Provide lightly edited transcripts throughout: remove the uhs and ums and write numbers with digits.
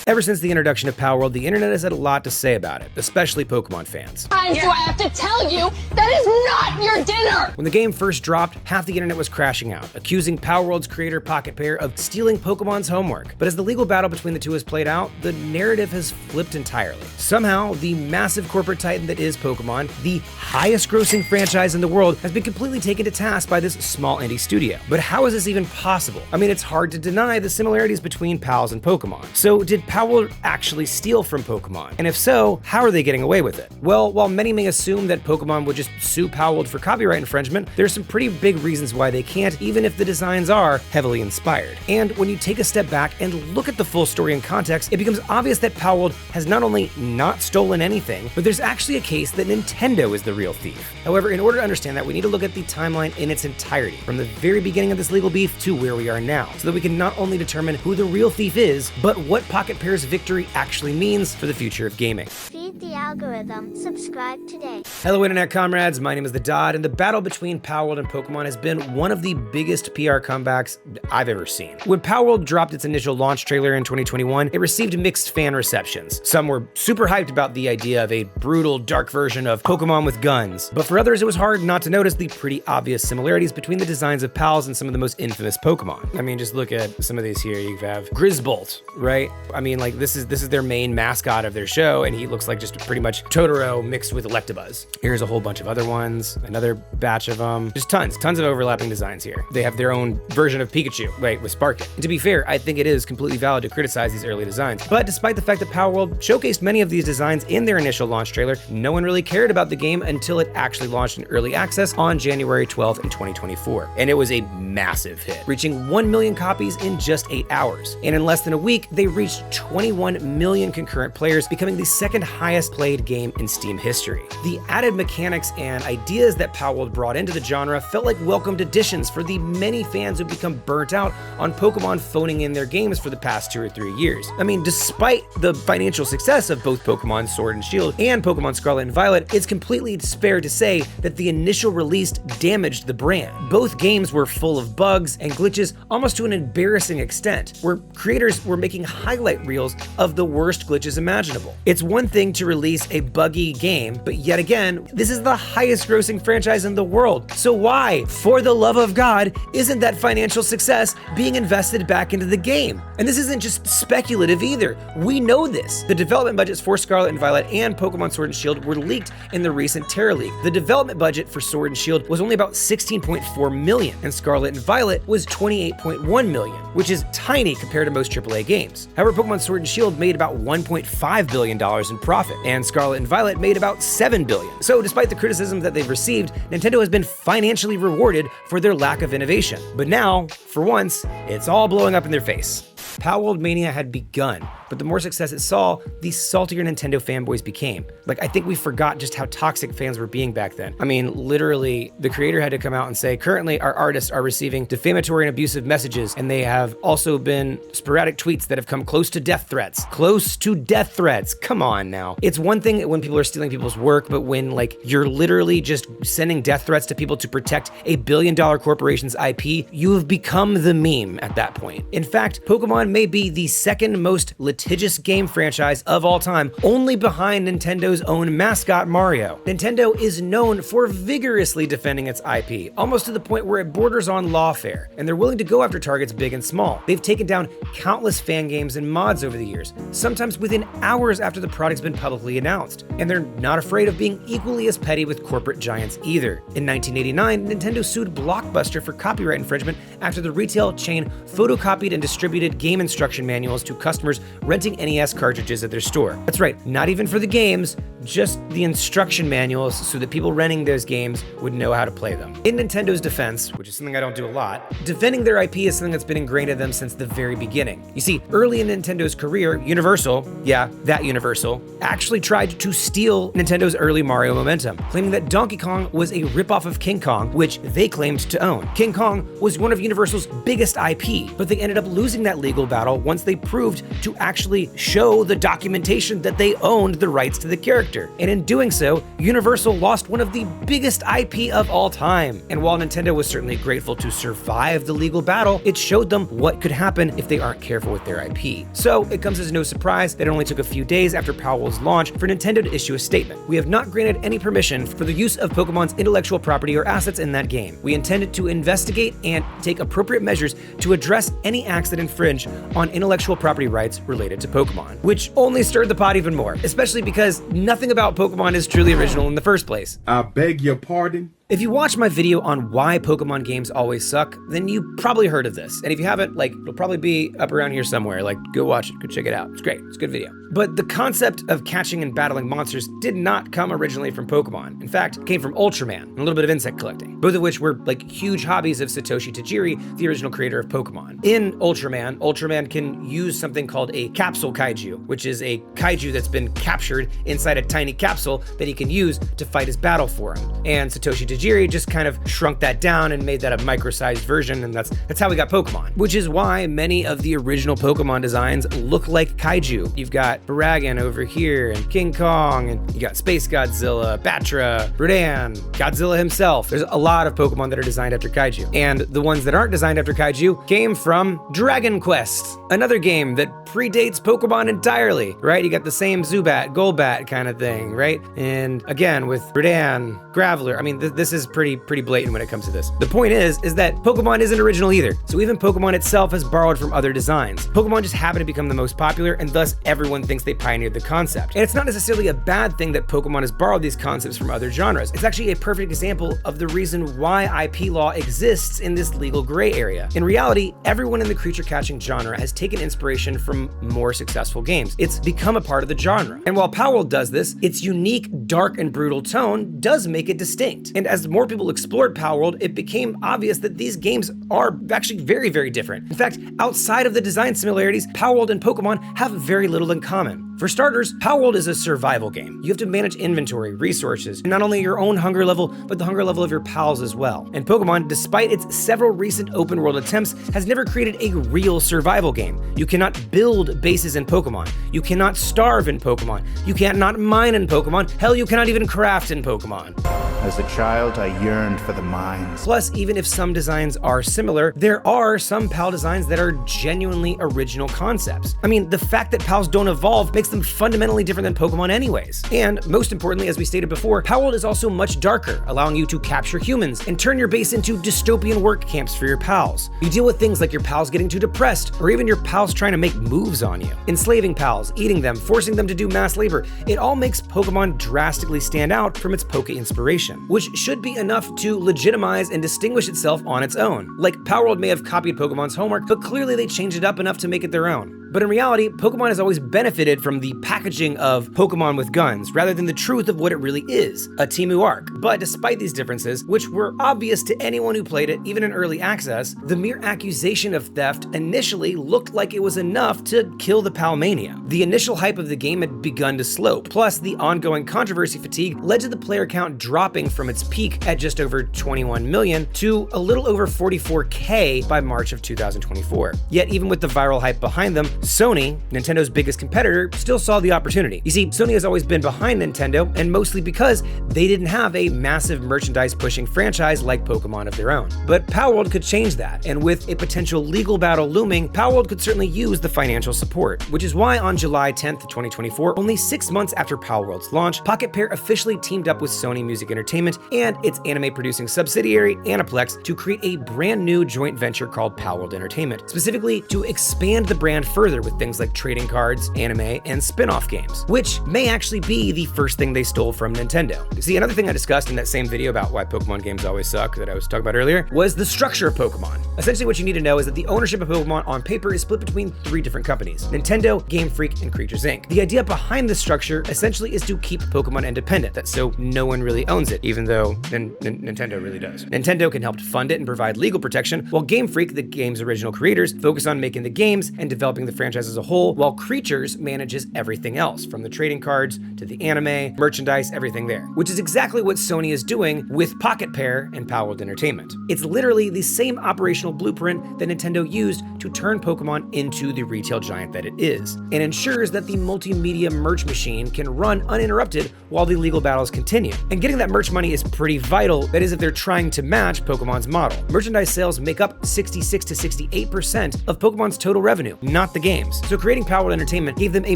Ever since the introduction of Palworld, the internet has had a lot to say about it, especially Pokemon fans. Do I have to tell you that is not your dinner? When the game first dropped, half the internet was crashing out, accusing Palworld's creator Pocket Pair of stealing Pokemon's homework. But as the legal battle between the two has played out, the narrative has flipped entirely. Somehow, the massive corporate titan that is Pokemon, the highest grossing franchise in the world, has been completely taken to task by this small indie studio. But how is this even possible? I mean, it's hard to deny the similarities between PALs and Pokemon. So did Palworld actually steal from Pokemon? And if so, how are they getting away with it? Well, while many may assume that Pokemon would just sue Palworld for copyright infringement, there's some pretty big reasons why they can't, even if the designs are heavily inspired. And when you take a step back and look at the full story and context, it becomes obvious that Palworld has not only not stolen anything, but there's actually a case that Nintendo is the real thief. However, in order to understand that, we need to look at the timeline in its entirety, from the very beginning of this legal beef to where we are now, so that we can not only determine who the real thief is, but what Pocket Pair's victory actually means for the future of gaming. Feed the algorithm. Subscribe today. Hello internet comrades, my name is The Dodd, and the battle between Palworld and Pokemon has been one of the biggest PR comebacks I've ever seen. When Palworld dropped its initial launch trailer in 2021, it received mixed fan receptions. Some were super hyped about the idea of a brutal, dark version of Pokemon with guns, but for others it was hard not to notice the pretty obvious similarities between the designs of PALs and some of the most infamous Pokemon. I mean, just look at some of these here. You have Grizzbolt, right? I mean, like, this is their main mascot of their show, and he looks like just pretty much Totoro mixed with Electabuzz. Here's a whole bunch of other ones, another batch of them. Just tons of overlapping designs here. They have their own version of Pikachu, right, with Sparkin. And to be fair, I think it is completely valid to criticize these early designs. But despite the fact that Palworld showcased many of these designs in their initial launch trailer, no one really cared about the game until it actually launched in early access on January 12th in 2024. And it was a massive hit, reaching 1 million copies in just 8 hours. And in less than a week, they reached 21 million concurrent players, becoming the second highest played game in Steam history. The added mechanics and ideas that Palworld brought into the genre felt like welcomed additions for the many fans who've become burnt out on Pokemon phoning in their games for the past 2 or 3 years. I mean, despite the financial success of both Pokemon Sword and Shield and Pokemon Scarlet and Violet, it's completely fair to say that the initial release damaged the brand. Both games were full of bugs and glitches almost to an embarrassing extent, where creators were making highlight reels of the worst glitches imaginable. It's one thing to release a buggy game, but yet again, this is the highest grossing franchise in the world. So why, for the love of God, isn't that financial success being invested back into the game? And this isn't just speculative either. We know this. The development budgets for Scarlet and Violet and Pokemon Sword and Shield were leaked in the recent Terra Leak. The development budget for Sword and Shield was only about 16.4 million, and Scarlet and Violet was 28.1 million, which is tiny compared to most AAA games. However, Pokemon Sword and Shield made about $1.5 billion in profit, and Scarlet and Violet made about $7 billion. So despite the criticism that they've received, Nintendo has been financially rewarded for their lack of innovation. But now, for once, it's all blowing up in their face. Palworld Mania had begun, but the more success it saw, the saltier Nintendo fanboys became. Like, I think we forgot just how toxic fans were being back then. I mean, literally, the creator had to come out and say, currently our artists are receiving defamatory and abusive messages, and they have also been sporadic tweets that have come close to death threats. Close to death threats. Come on now. It's one thing when people are stealing people's work, but when, like, you're literally just sending death threats to people to protect a billion-dollar corporation's IP, you have become the meme at that point. In fact, Pokemon may be the second most litigious game franchise of all time, only behind Nintendo's own mascot Mario. Nintendo is known for vigorously defending its IP, almost to the point where it borders on lawfare, and they're willing to go after targets big and small. They've taken down countless fan games and mods over the years, sometimes within hours after the product's been publicly announced, and they're not afraid of being equally as petty with corporate giants either. In 1989, Nintendo sued Blockbuster for copyright infringement after the retail chain photocopied and distributed game instruction manuals to customers renting NES cartridges at their store. That's right, not even for the games, just the instruction manuals so that people renting those games would know how to play them. In Nintendo's defense, which is something I don't do a lot, defending their IP is something that's been ingrained in them since the very beginning. You see, early in Nintendo's career, Universal, yeah, that Universal, actually actually tried to steal Nintendo's early Mario momentum, claiming that Donkey Kong was a ripoff of King Kong, which they claimed to own. King Kong was one of Universal's biggest IP, but they ended up losing that legal battle once they proved to actually show the documentation that they owned the rights to the character. And in doing so, Universal lost one of the biggest IP of all time. And while Nintendo was certainly grateful to survive the legal battle, it showed them what could happen if they aren't careful with their IP. So it comes as no surprise that it only took a few days after Palworld's launch for Nintendo to issue a statement. We have not granted any permission for the use of Pokemon's intellectual property or assets in that game. We intended to investigate and take appropriate measures to address any acts that infringe on intellectual property rights related to Pokemon, which only stirred the pot even more, especially because nothing about Pokemon is truly original in the first place. I beg your pardon? If you watch my video on why Pokemon games always suck, then you probably heard of this. And if you haven't, it'll probably be up around here somewhere. Go watch it, go check it out. It's great, it's a good video. But the concept of catching and battling monsters did not come originally from Pokemon. In fact, it came from Ultraman and a little bit of insect collecting, both of which were huge hobbies of Satoshi Tajiri, the original creator of Pokemon. In Ultraman can use something called a capsule kaiju, which is a kaiju that's been captured inside a tiny capsule that he can use to fight his battle for him. And Satoshi Tajiri just kind of shrunk that down and made that a micro-sized version, and that's how we got Pokemon. Which is why many of the original Pokemon designs look like kaiju. You've got Baragon over here, and King Kong, and you got Space Godzilla, Batra, Rodan, Godzilla himself. There's a lot of Pokemon that are designed after kaiju. And the ones that aren't designed after kaiju came from Dragon Quest, another game that predates Pokemon entirely, right? You got the same Zubat, Golbat kind of thing, right? And again, with Rodan, Graveler, this is pretty blatant when it comes to this. The point is that Pokemon isn't original either. So even Pokemon itself has borrowed from other designs. Pokemon just happened to become the most popular, and thus everyone thinks they pioneered the concept. And it's not necessarily a bad thing that Pokemon has borrowed these concepts from other genres. It's actually a perfect example of the reason why IP law exists in this legal gray area. In reality, everyone in the creature catching genre has taken inspiration from more successful games. It's become a part of the genre. And while Palworld does this, its unique, dark, and brutal tone does make it distinct. And as more people explored Palworld, it became obvious that these games are actually very, very different. In fact, outside of the design similarities, Palworld and Pokemon have very little in common. For starters, Palworld is a survival game. You have to manage inventory, resources, and not only your own hunger level, but the hunger level of your pals as well. And Pokemon, despite its several recent open world attempts, has never created a real survival game. You cannot build bases in Pokemon. You cannot starve in Pokemon. You can't not mine in Pokemon. Hell, you cannot even craft in Pokemon. As a child, I yearned for the mines. Plus, even if some designs are similar, there are some PAL designs that are genuinely original concepts. The fact that PALs don't evolve makes them fundamentally different than Pokemon anyways. And most importantly, as we stated before, Palworld is also much darker, allowing you to capture humans and turn your base into dystopian work camps for your pals. You deal with things like your pals getting too depressed, or even your pals trying to make moves on you. Enslaving pals, eating them, forcing them to do mass labor. It all makes Pokemon drastically stand out from its Poke inspiration, which should be enough to legitimize and distinguish itself on its own. Palworld may have copied Pokemon's homework, but clearly they changed it up enough to make it their own. But in reality, Pokemon has always benefited from the packaging of Pokemon with guns, rather than the truth of what it really is, a Timu arc. But despite these differences, which were obvious to anyone who played it, even in early access, the mere accusation of theft initially looked like it was enough to kill the Palmania. The initial hype of the game had begun to slope, plus the ongoing controversy fatigue led to the player count dropping from its peak at just over 21 million to a little over 44K by March of 2024. Yet even with the viral hype behind them, Sony, Nintendo's biggest competitor, still saw the opportunity. You see, Sony has always been behind Nintendo, and mostly because they didn't have a massive merchandise-pushing franchise like Pokemon of their own. But Palworld could change that, and with a potential legal battle looming, Palworld could certainly use the financial support, which is why on July 10th, 2024, only 6 months after Palworld's launch, Pocket Pair officially teamed up with Sony Music Entertainment and its anime-producing subsidiary, Aniplex, to create a brand new joint venture called Palworld Entertainment, specifically to expand the brand further with things like trading cards, anime, and spin-off games, which may actually be the first thing they stole from Nintendo. See, another thing I discussed in that same video about why Pokemon games always suck that I was talking about earlier was the structure of Pokemon. Essentially, what you need to know is that the ownership of Pokemon on paper is split between 3 different companies: Nintendo, Game Freak, and Creatures Inc. The idea behind this structure essentially is to keep Pokemon independent, so no one really owns it, even though Nintendo really does. Nintendo can help fund it and provide legal protection, while Game Freak, the game's original creators, focus on making the games and developing the franchise as a whole, while Creatures manages everything else, from the trading cards to the anime, merchandise, everything there. Which is exactly what Sony is doing with Pocket Pair and Palworld Entertainment. It's literally the same operational blueprint that Nintendo used to turn Pokémon into the retail giant that it is, and ensures that the multimedia merch machine can run uninterrupted while the legal battles continue. And getting that merch money is pretty vital, that is if they're trying to match Pokemon's model. Merchandise sales make up 66 to 68% of Pokemon's total revenue, not the games. So creating Palworld Entertainment gave them a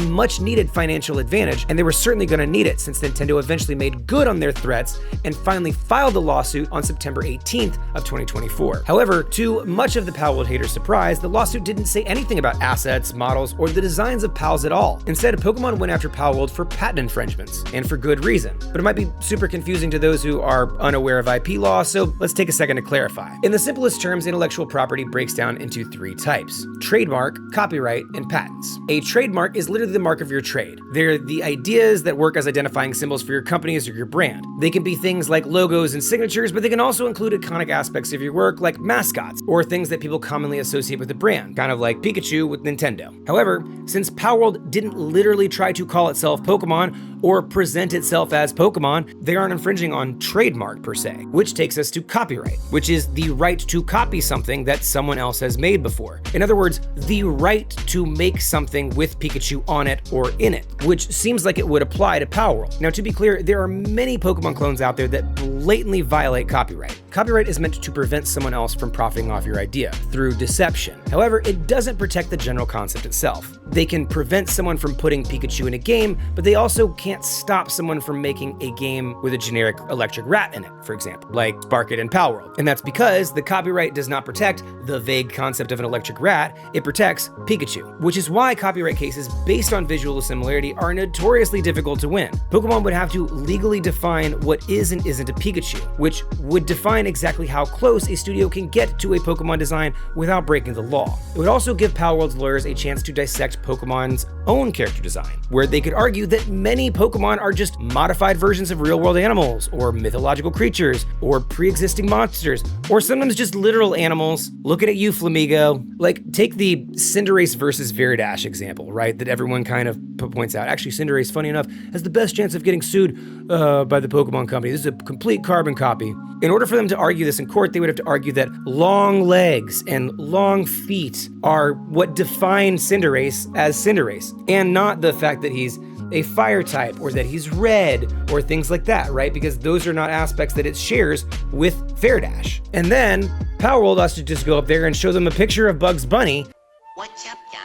much needed financial advantage, and they were certainly going to need it since Nintendo eventually made good on their threats and finally filed the lawsuit on September 18th of 2024. However, to much of the Palworld haters' surprise, the lawsuit didn't say anything about assets, models, or the designs of Pals at all. Instead, Pokemon went after Palworld for patent infringements, and for good reason. But it might be super confusing to those who are unaware of IP law, so let's take a second to clarify. In the simplest terms, intellectual property breaks down into 3 types: trademark, copyright, and patents. A trademark is literally the mark of your trade. They're the ideas that work as identifying symbols for your companies or your brand. They can be things like logos and signatures, but they can also include iconic aspects of your work like mascots, or things that people commonly associate with the brand, kind of like Pikachu with Nintendo. However, since Palworld didn't literally try to call itself Pokemon or present itself as Pokemon, they aren't infringing on trademark per se, which takes us to copyright, which is the right to copy something that someone else has made before. In other words, the right to make something with Pikachu on it or in it, which seems like it would apply to Palworld. Now, to be clear, there are many Pokemon clones out there that blatantly violate copyright. Copyright is meant to prevent someone else from profiting off your idea through deception. However, it doesn't protect the general concept itself. They can prevent someone from putting Pikachu in a game, but they also can't stop someone from making a game with a generic electric rat in it, for example, like Sparkit and Palworld. And that's because the copyright does not protect the vague concept of an electric rat, it protects Pikachu, which is why copyright cases based on visual similarity are notoriously difficult to win. Pokemon would have to legally define what is and isn't a Pikachu, which would define exactly how close a studio can get to a Pokemon design without breaking the law. It would also give Palworld's lawyers a chance to dissect Pokemon's own character design, where they could argue that many Pokemon are just modified versions of real-world animals, or mythological creatures, or pre-existing monsters, or sometimes just literal animals. Looking at you, Flamigo. Like, take the Cinderace versus Veridash example, right, that everyone kind of points out. Actually, Cinderace, funny enough, has the best chance of getting sued by the Pokemon company. This is a complete carbon copy. In order for them to argue this in court, they would have to argue that long legs and long feet are what define Cinderace as Cinderace, and not the fact that he's a fire type or that he's red or things like that, right? Because those are not aspects that it shares with Veridash. And then Palworld has to just go up there and show them a picture of Bugs Bunny. What's up, Doc?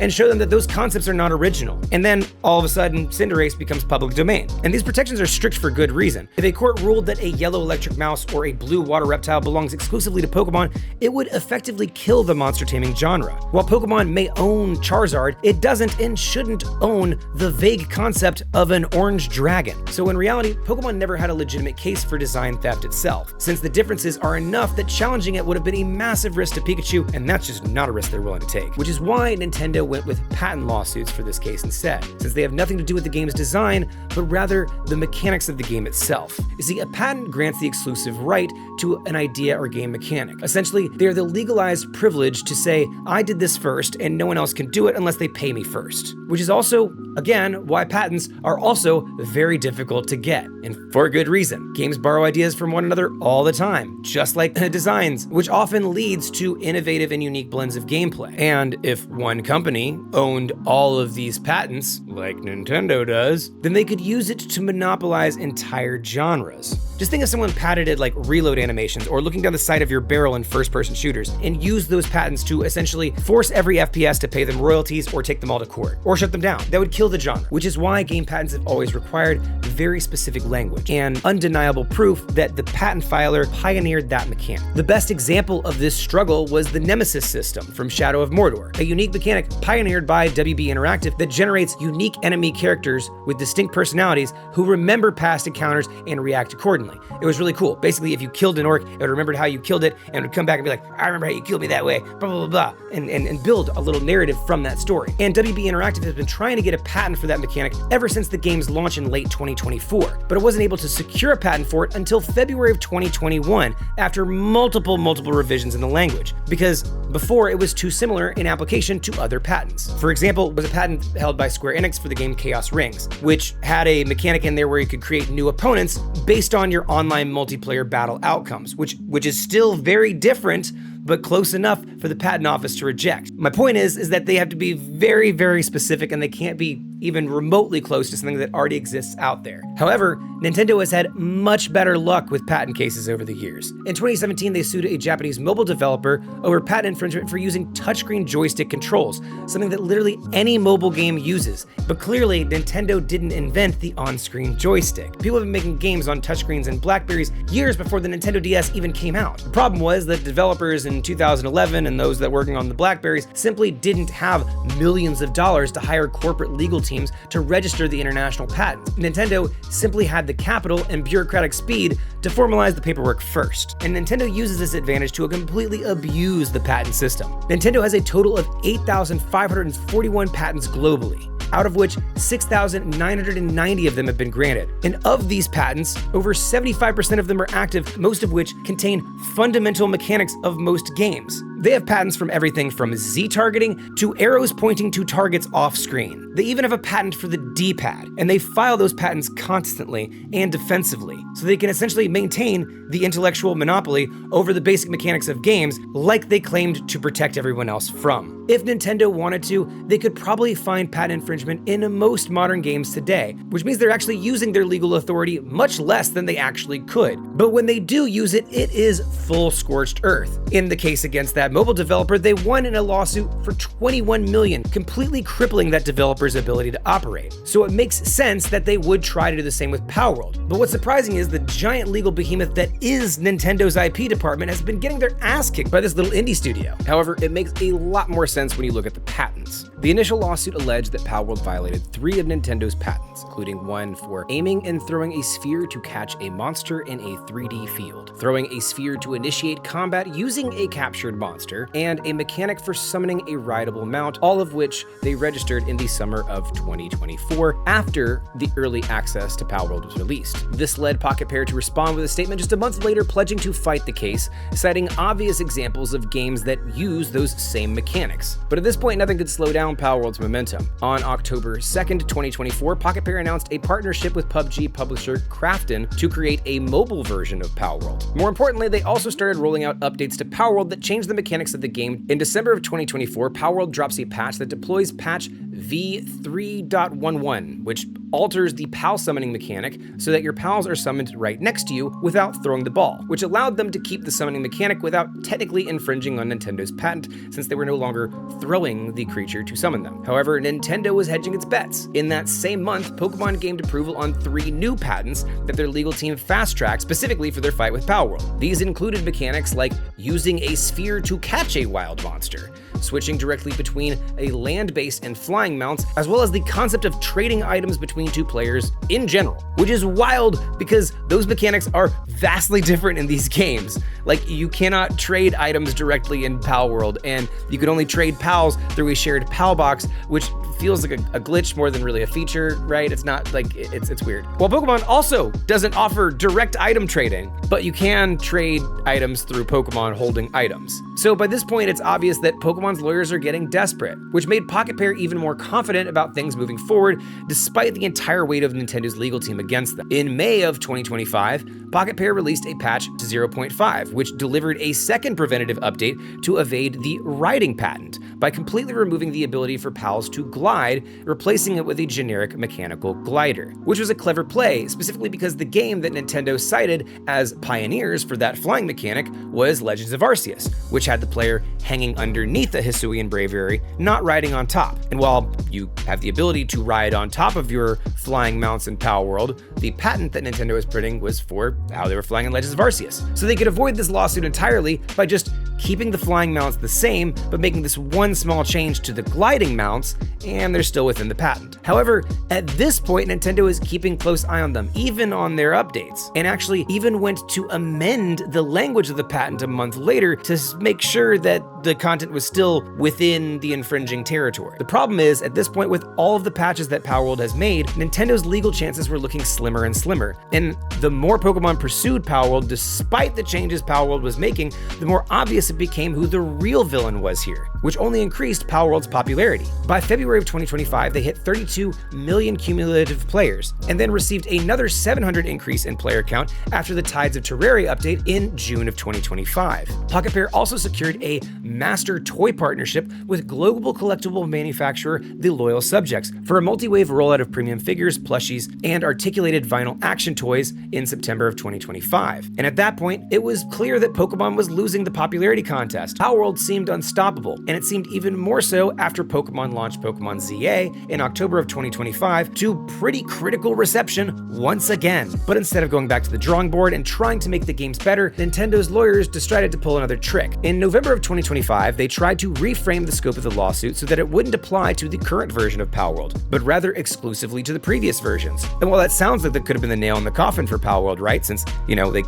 And show them that those concepts are not original. And then all of a sudden, Cinderace becomes public domain. And these protections are strict for good reason. If a court ruled that a yellow electric mouse or a blue water reptile belongs exclusively to Pokemon, it would effectively kill the monster taming genre. While Pokemon may own Charizard, it doesn't and shouldn't own the vague concept of an orange dragon. So in reality, Pokemon never had a legitimate case for design theft itself, since the differences are enough that challenging it would have been a massive risk to Pikachu, and that's just not a risk they're willing to take. Which is why Nintendo went with patent lawsuits for this case instead, since they have nothing to do with the game's design, but rather the mechanics of the game itself. You see, a patent grants the exclusive right to an idea or game mechanic. Essentially, they are the legalized privilege to say, I did this first, and no one else can do it unless they pay me first. Which is also, again, why patents are also very difficult to get, and for good reason. Games borrow ideas from one another all the time, just like designs, which often leads to innovative and unique blends of gameplay. And if one company owned all of these patents, like Nintendo does, then they could use it to monopolize entire genres. Just think of someone patented like reload animations or looking down the sight of your barrel in first-person shooters and use those patents to essentially force every FPS to pay them royalties or take them all to court, or shut them down. That would kill the genre, which is why game patents have always required very specific language and undeniable proof that the patent filer pioneered that mechanic. The best example of this struggle was the Nemesis system from Shadow of Mordor, a unique mechanic pioneered by WB Interactive that generates unique enemy characters with distinct personalities who remember past encounters and react accordingly. only. It was really cool. Basically, if you killed an orc, it would remember how you killed it and would come back and be like, I remember how you killed me that way, blah, blah, blah, blah, and build a little narrative from that story. And WB Interactive has been trying to get a patent for that mechanic ever since the game's launch in late 2024, but it wasn't able to secure a patent for it until February of 2021 after multiple revisions in the language, because before it was too similar in application to other patents. For example, was a patent held by Square Enix for the game Chaos Rings, which had a mechanic in there where you could create new opponents based on your online multiplayer battle outcomes, which is still very different, but close enough for the patent office to reject. My point is that they have to be very specific, and they can't be even remotely close to something that already exists out there. However, Nintendo has had much better luck with patent cases over the years. In 2017, they sued a Japanese mobile developer over patent infringement for using touchscreen joystick controls, something that literally any mobile game uses. But clearly, Nintendo didn't invent the on-screen joystick. People have been making games on touchscreens and Blackberries years before the Nintendo DS even came out. The problem was that developers in 2011 and those that were working on the Blackberries simply didn't have millions of dollars to hire corporate legal teams to register the international patent. Nintendo simply had the capital and bureaucratic speed to formalize the paperwork first, and Nintendo uses this advantage to completely abuse the patent system. Nintendo has a total of 8,541 patents globally, out of which 6,990 of them have been granted. And of these patents, over 75% of them are active, most of which contain fundamental mechanics of most games. They have patents from everything from Z-targeting to arrows pointing to targets off-screen. They even have a patent for the D-pad, and they file those patents constantly and defensively, so they can essentially maintain the intellectual monopoly over the basic mechanics of games like they claimed to protect everyone else from. If Nintendo wanted to, they could probably find patent infringement in most modern games today, which means they're actually using their legal authority much less than they actually could. But when they do use it, it is full scorched earth. In the case against that mobile developer, they won in a lawsuit for $21 million, completely crippling that developer's ability to operate. So it makes sense that they would try to do the same with Palworld. But what's surprising is the giant legal behemoth that is Nintendo's IP department has been getting their ass kicked by this little indie studio. However, it makes a lot more sense when you look at the patents. The initial lawsuit alleged that Palworld violated 3 of Nintendo's patents, including one for aiming and throwing a sphere to catch a monster in a 3D field, throwing a sphere to initiate combat using a captured monster, and a mechanic for summoning a rideable mount, all of which they registered in the summer of 2024 after the early access to Palworld was released. This led Pocket Pair to respond with a statement just a month later pledging to fight the case, citing obvious examples of games that use those same mechanics. But at this point, nothing could slow down Palworld's momentum. On October 2nd, 2024, Pocket Pair announced a partnership with PUBG publisher Krafton to create a mobile version of Palworld. More importantly, they also started rolling out updates to Palworld that changed the mechanics of the game. In December of 2024, Palworld drops a patch that deploys patch v3.11, which alters the PAL summoning mechanic so that your pals are summoned right next to you without throwing the ball, which allowed them to keep the summoning mechanic without technically infringing on Nintendo's patent, since they were no longer throwing the creature to summon them. However, Nintendo was hedging its bets. In that same month, Pokémon gained approval on 3 new patents that their legal team fast-tracked specifically for their fight with Palworld. These included mechanics like using a sphere to catch a wild monster, switching directly between a land-based and flying mounts, as well as the concept of trading items between 2 players in general, which is wild because those mechanics are vastly different in these games. Like, you cannot trade items directly in Palworld, and you can only trade pals through a shared pal box, which feels like a glitch more than really a feature, right? It's not like, it's weird. Well, Pokemon also doesn't offer direct item trading, but you can trade items through Pokemon holding items. So by this point, it's obvious that Pokemon's lawyers are getting desperate, which made Pocket Pair even more confident about things moving forward, despite the entire weight of Nintendo's legal team against them. In May of 2025, Pocket Pair released a patch to 0.5, which delivered a second preventative update to evade the riding patent by completely removing the ability for pals to glide, replacing it with a generic mechanical glider, which was a clever play, specifically because the game that Nintendo cited as pioneers for that flying mechanic was Legends of Arceus, which had the player hanging underneath a Hisuian Braviary, not riding on top. And while you have the ability to ride on top of your flying mounts in Palworld, the patent that Nintendo was printing was for how they were flying in Legends of Arceus. So they could avoid this lawsuit entirely by just keeping the flying mounts the same, but making this one small change to the gliding mounts, and they're still within the patent. However, at this point, Nintendo is keeping close eye on them, even on their updates, and actually even went to amend the language of the patent a month later to make sure that the content was still within the infringing territory. The problem is, at this point, with all of the patches that Palworld has made, Nintendo's legal chances were looking slimmer and slimmer, and the more Pokemon pursued Palworld, despite the changes Palworld was making, the more obvious it became who the real villain was here, which only increased Palworld's popularity. By February of 2025, they hit 32 million cumulative players, and then received another 700 increase in player count after the Tides of Terraria update in June of 2025. Pocket Pair also secured a master toy partnership with global collectible manufacturer The Loyal Subjects for a multi-wave rollout of premium figures, plushies, and articulated vinyl action toys in September of 2025. And at that point, it was clear that Pokemon was losing the popularity contest. Palworld seemed unstoppable, and it seemed even more so after Pokemon launched Pokemon ZA in October of 2025 to pretty critical reception once again. But instead of going back to the drawing board and trying to make the games better, Nintendo's lawyers decided to pull another trick. In November of 2025, they tried to reframe the scope of the lawsuit so that it wouldn't apply to the current version of Palworld, but rather exclusively to the previous versions. And while that sounds like that could have been the nail in the coffin for Palworld, right? Since, you know, they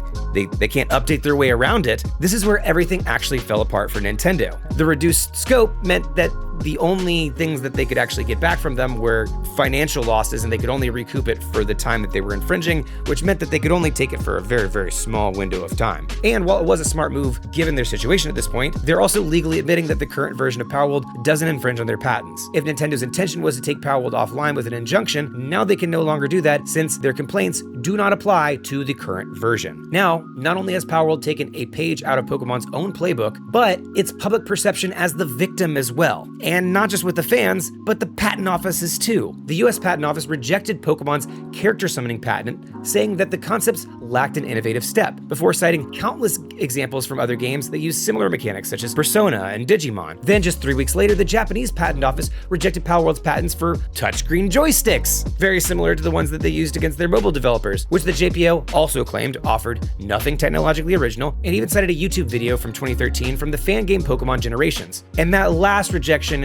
can't update their way around it, this is where everything actually fell apart for Nintendo. The reduced scope meant that the only things that they could actually get back from them were financial losses, and they could only recoup it for the time that they were infringing, which meant that they could only take it for a very, very small window of time. And while it was a smart move given their situation at this point, they're also legally admitting that the current version of Palworld doesn't infringe on their patents. If Nintendo's intention was to take Palworld offline with an injunction, now they can no longer do that since their complaints do not apply to the current version. Now, not only has Palworld taken a page out of Pokemon's own playbook, but its public perception as the victim as well. And not just with the fans, but the patent offices too. The US Patent Office rejected Pokemon's character summoning patent, saying that the concepts lacked an innovative step, before citing countless examples from other games that use similar mechanics such as Persona and Digimon. Then just 3 weeks later, the Japanese Patent Office rejected Palworld's patents for touchscreen joysticks, very similar to the ones that they used against their mobile developers, which the JPO also claimed offered nothing technologically original, and even cited a YouTube video from 2013 from the fan game Pokemon Generations. And that last rejection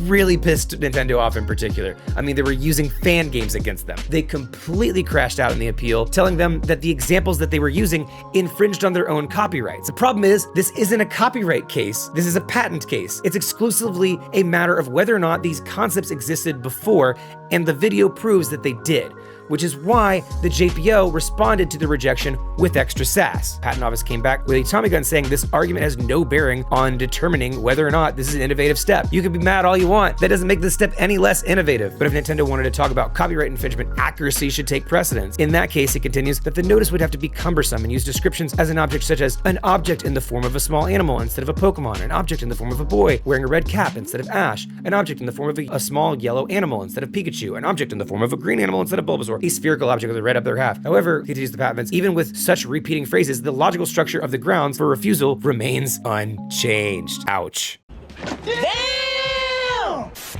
really pissed Nintendo off in particular. I mean, they were using fan games against them. They completely crashed out in the appeal, telling them that the examples that they were using infringed on their own copyrights. The problem is, this isn't a copyright case, this is a patent case. It's exclusively a matter of whether or not these concepts existed before, and the video proves that they did, which is why the JPO responded to the rejection with extra sass. Patent Office came back with a Tommy gun saying this argument has no bearing on determining whether or not this is an innovative step. You can be mad all you want, that doesn't make this step any less innovative. But if Nintendo wanted to talk about copyright infringement, accuracy should take precedence. In that case, it continues that the notice would have to be cumbersome and use descriptions as an object such as an object in the form of a small animal instead of a Pokemon, an object in the form of a boy wearing a red cap instead of Ash, an object in the form of a small yellow animal instead of Pikachu, an object in the form of a green animal instead of Bulbasaur, a spherical object with a red upper half. However, continues the patent, even with such repeating phrases, the logical structure of the grounds for refusal remains unchanged. Ouch.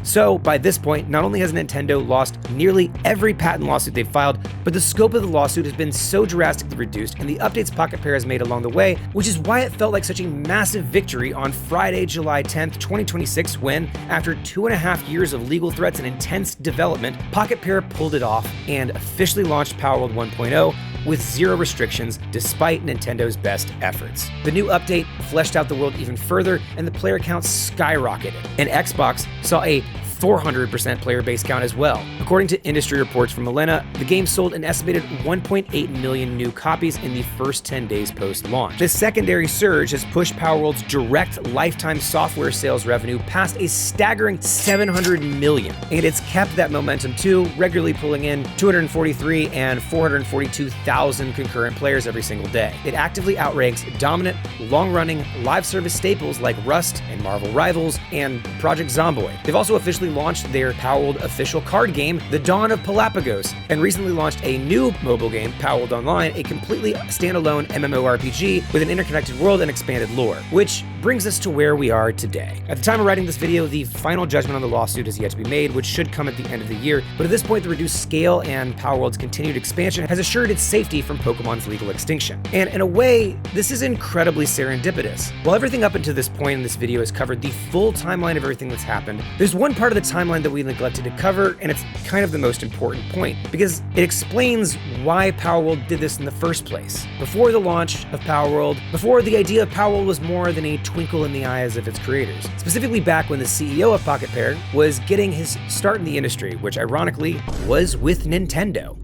So, by this point, not only has Nintendo lost nearly every patent lawsuit they've filed, but the scope of the lawsuit has been so drastically reduced and the updates Pocket Pair has made along the way, which is why it felt like such a massive victory on Friday, July 10th, 2026, when, after 2.5 years of legal threats and intense development, Pocket Pair pulled it off and officially launched Palworld 1.0 with zero restrictions despite Nintendo's best efforts. The new update fleshed out the world even further and the player count skyrocketed, and Xbox saw a 400% player base count as well. According to industry reports from Milena, the game sold an estimated 1.8 million new copies in the first 10 days post-launch. This secondary surge has pushed Palworld's direct lifetime software sales revenue past a staggering 700 million, and it's kept that momentum too, regularly pulling in 243 and 442,000 concurrent players every single day. It actively outranks dominant, long-running live service staples like Rust and Marvel Rivals and Project Zomboid. They've also officially even launched their Palworld official card game, The Dawn of Palapagos, and recently launched a new mobile game, Palworld Online, a completely standalone MMORPG with an interconnected world and expanded lore, which brings us to where we are today. At the time of writing this video, the final judgment on the lawsuit is yet to be made, which should come at the end of the year, but at this point, the reduced scale and Palworld's continued expansion has assured its safety from Pokemon's legal extinction. And in a way, this is incredibly serendipitous. While everything up until this point in this video has covered the full timeline of everything that's happened, there's one part of the timeline that we neglected to cover, and it's kind of the most important point, because it explains why Palworld did this in the first place. Before the launch of Palworld, before the idea of Palworld was more than a twinkle in the eyes of its creators, specifically back when the CEO of Pocket Pair was getting his start in the industry, which ironically was with Nintendo.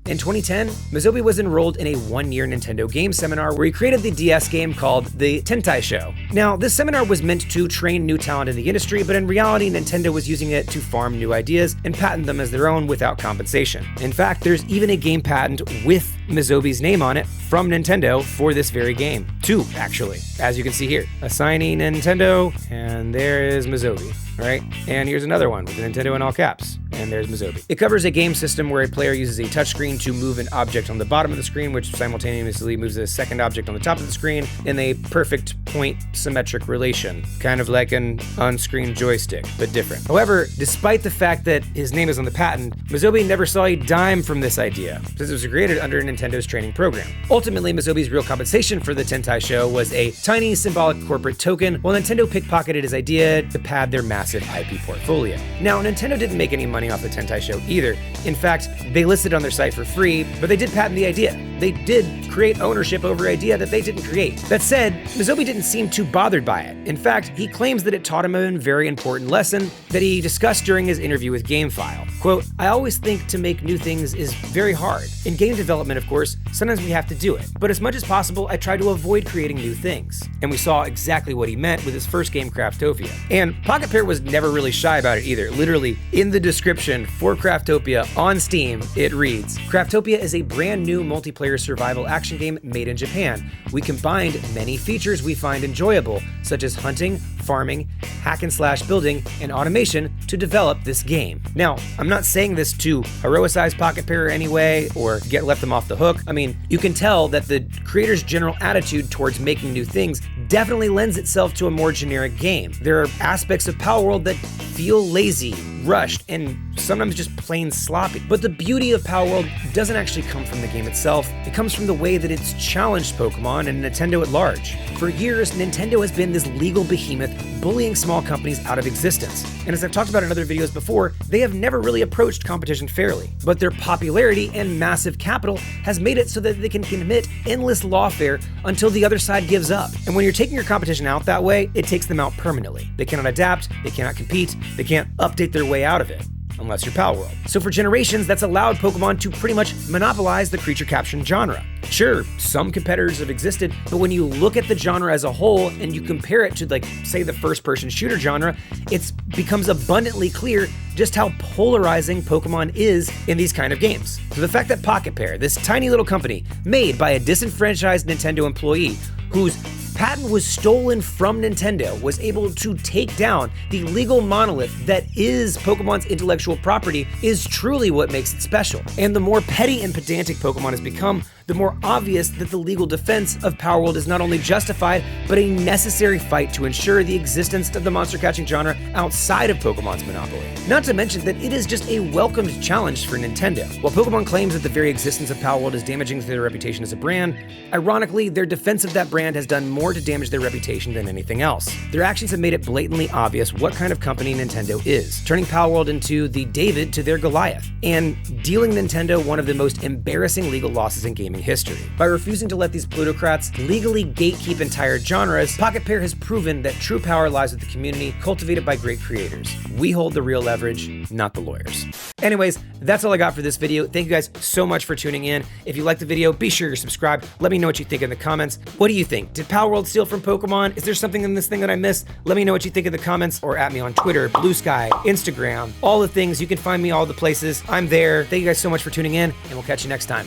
In 2010, Mizobi was enrolled in a one-year Nintendo game seminar where he created the DS game called The Tentai Show. Now, this seminar was meant to train new talent in the industry, but in reality, Nintendo was using it to farm new ideas and patent them as their own without compensation. In fact, there's even a game patent with Mizobi's name on it from Nintendo for this very game. Two, actually, as you can see here. Assigning Nintendo, and there is Mizobi, right? And here's another one with Nintendo in all caps, and there's Mizobi. It covers a game system where a player uses a touchscreen to move an object on the bottom of the screen, which simultaneously moves a second object on the top of the screen in a perfect point symmetric relation, kind of like an on-screen joystick, but different. However, despite the fact that his name is on the patent, Mizobi never saw a dime from this idea, since it was created under Nintendo's training program. Ultimately, Mizobi's real compensation for the Tentai Show was a tiny symbolic corporate token, while Nintendo pickpocketed his idea to pad their massive IP portfolio. Now, Nintendo didn't make any money off the Tentai Show either. In fact, they listed on their site for free, but they did patent the idea. They did create ownership over an idea that they didn't create. That said, Mizobi didn't seem too bothered by it. In fact, he claims that it taught him a very important lesson that he discussed during his interview with GameFile. Quote, "I always think to make new things is very hard. In game development, of course, sometimes we have to do it. But as much as possible, I try to avoid creating new things." And we saw exactly what he meant with his first game, Craftopia. And Pocket Pair was never really shy about it either. Literally, in the description for Craftopia on Steam, it reads, "Craftopia is a brand new multiplayer survival action game made in Japan. We combined many features we find enjoyable, such as hunting, farming, hack and slash building, and automation to develop this game." Now, I'm not saying this to heroicize Pocket Pair anyway or let them off the hook. I mean, you can tell that the creator's general attitude towards making new things definitely lends itself to a more generic game. There are aspects of Palworld that feel lazy, rushed, and sometimes just plain sloppy. But the beauty of Palworld doesn't actually come from the game itself. It comes from the way that it's challenged Pokemon and Nintendo at large. For years, Nintendo has been this legal behemoth bullying small companies out of existence. And as I've talked about in other videos before, they have never really approached competition fairly. But their popularity and massive capital has made it so that they can commit endless lawfare until the other side gives up. And when you're taking your competition out that way, it takes them out permanently. They cannot adapt, they cannot compete, they can't update their way out of it. Unless you're Palworld. So for generations, that's allowed Pokemon to pretty much monopolize the creature capture genre. Sure, some competitors have existed, but when you look at the genre as a whole and you compare it to, like, say, the first-person shooter genre, it becomes abundantly clear just how polarizing Pokemon is in these kind of games. So the fact that Pocket Pair, this tiny little company made by a disenfranchised Nintendo employee whose patent was stolen from Nintendo, was able to take down the legal monolith that is Pokemon's intellectual property, is truly what makes it special. And the more petty and pedantic Pokemon has become, the more obvious that the legal defense of Palworld is not only justified, but a necessary fight to ensure the existence of the monster-catching genre outside of Pokemon's monopoly. Not to mention that it is just a welcomed challenge for Nintendo. While Pokemon claims that the very existence of Palworld is damaging to their reputation as a brand, ironically, their defense of that brand has done more to damage their reputation than anything else. Their actions have made it blatantly obvious what kind of company Nintendo is, turning Palworld into the David to their Goliath, and dealing Nintendo one of the most embarrassing legal losses in gaming history. By refusing to let these plutocrats legally gatekeep entire genres, Pocket Pair has proven that true power lies with the community cultivated by great creators. We hold the real leverage, not the lawyers. Anyways, that's all I got for this video. Thank you guys so much for tuning in. If you liked the video, be sure you're subscribed. Let me know what you think in the comments. What do you think? Did Palworld steal from Pokemon? Is there something in this thing that I missed? Let me know what you think in the comments, or at me on Twitter, Blue Sky, Instagram, all the things. You can find me all the places. I'm there. Thank you guys so much for tuning in, and we'll catch you next time.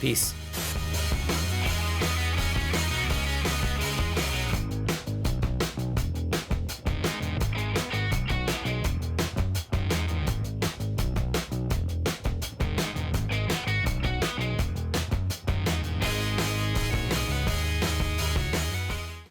Peace.